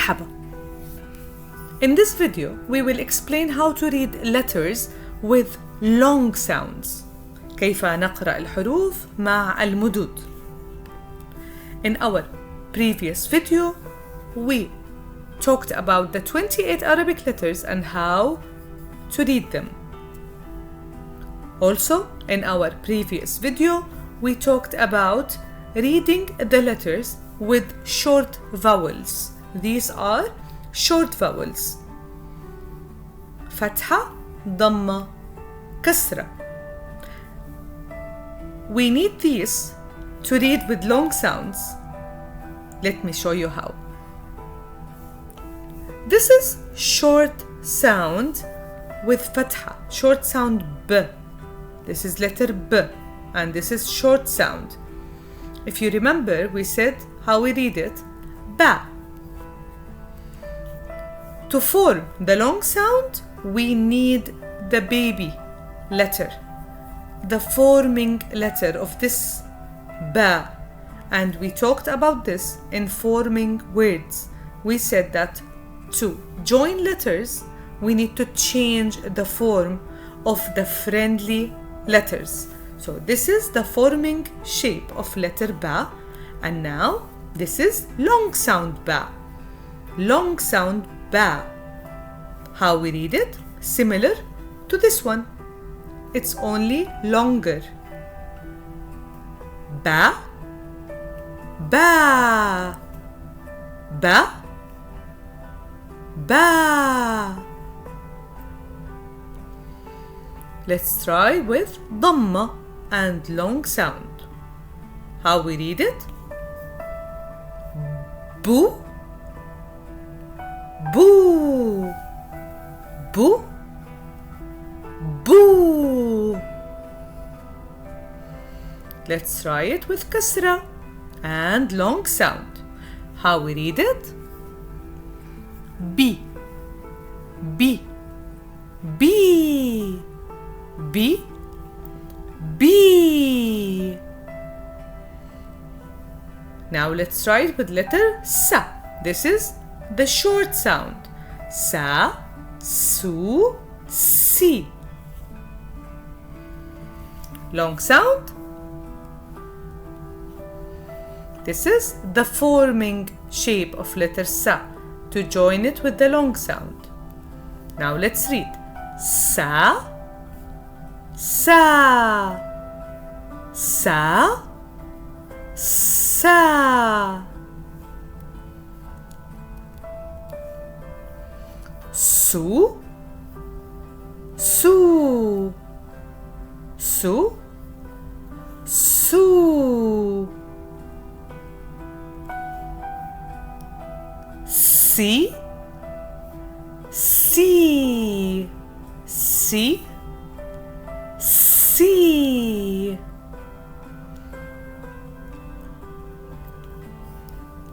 مرحبا. In this video, we will explain how to read letters with long sounds. كيف نقرأ الحروف مع المدود. In our previous video, we talked about the 28 Arabic letters and how to read them. Also, in our previous video, we talked about reading the letters with short vowels. These are short vowels. فتحة, ضمة, كسرة. We need these to read with long sounds. Let me show you how. This is short sound with فتحة, short sound B. This is letter B, and this is short sound. If you remember, we said how we read it, ba. To form the long sound, we need the baby letter, the forming letter of this ba. And we talked about this in forming words. We said that to join letters, we need to change the form of the friendly letters. So this is the forming shape of letter ba, and now this is long sound ba. Long sound ba. How we read it? Similar to this one. It's only longer. Ba, ba, ba, ba. Let's try with ضمة and long sound. How we read it? Boo, boo, boo, boo. Let's try it with كسرة and long sound. How we read it? B, B, B, B, B. Now let's try it with letter sa. This is the short sound. Sa, su, si. Long sound. This is the forming shape of letter sa to join it with the long sound. Now let's read sa, sa, sa, sa. Su, su, su, su. Si, si, si, si.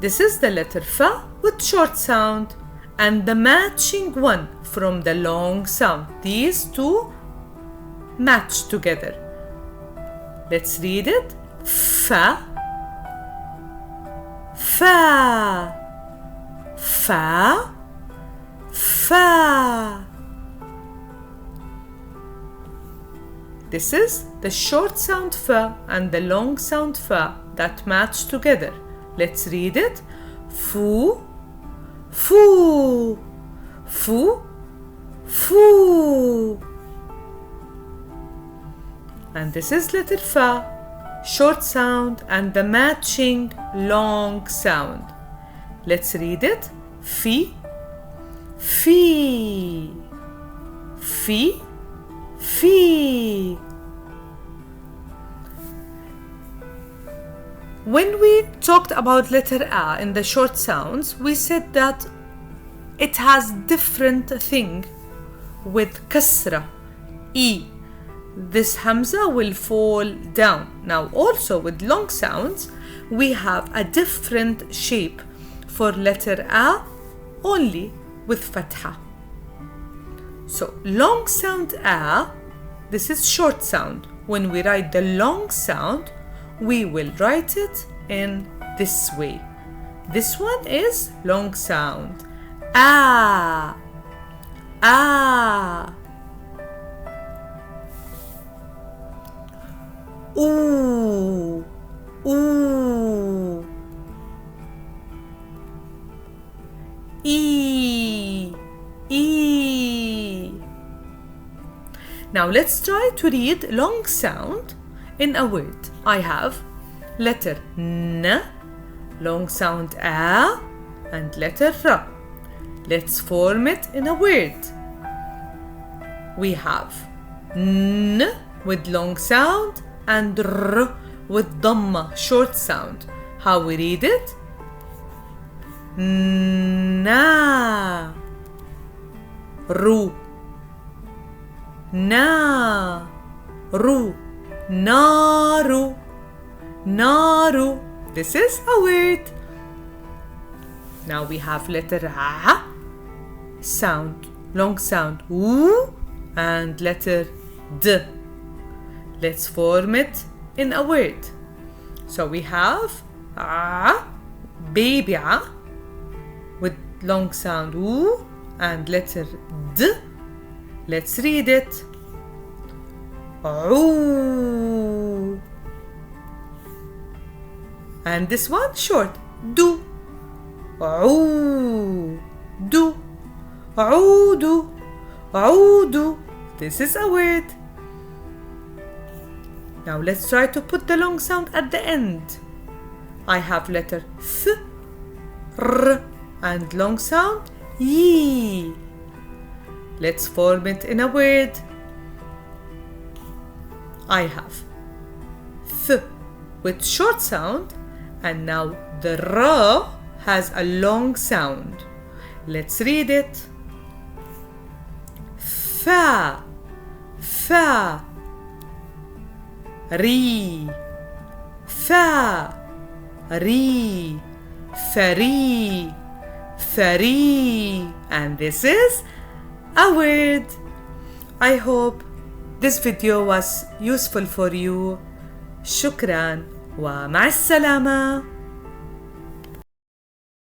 This is the letter fa with short sound and the matching one from the long sound. These two match together. Let's read it. Fa, fa, fa, fa. This is the short sound fa and the long sound fa that match together. Let's read it. Fu, fu, fu, fu. And this is letter fa, short sound and the matching long sound. Let's read it. Fi, fi, fi, fi. When we talked about letter A in the short sounds, we said that it has different thing with kasra, E. This hamza will fall down. Now also with long sounds, we have a different shape for letter A only with fatha. So long sound A, this is short sound. When we write the long sound, we will write it in this way. This one is long sound. Ah. Ah. Ooh. Ooh. E. E. Now let's try to read long sound in a word. I have letter N, long sound A, and letter R. Let's form it in a word. We have N with long sound and R with Dhamma, short sound. How we read it? Na. Ru. Na. Ru. Naru. Naru. This is a word. Now we have letter A, sound, long sound U, and letter D. Let's form it in a word. So we have A, baby A, with long sound U and letter D. Let's read it. Oo. And this one short. Do. Oo. Do. Oudu. Oudu. This is a word. Now let's try to put the long sound at the end. I have letter Th, R, and long sound Yi. Let's form it in a word. I have Th with short sound, and now the Ra has a long sound. Let's read it. Fa. Fa. Ri. Fa. Ri. Fari. Fari. And this is a word. I hope this video was useful for you. شكرا ومع السلامة.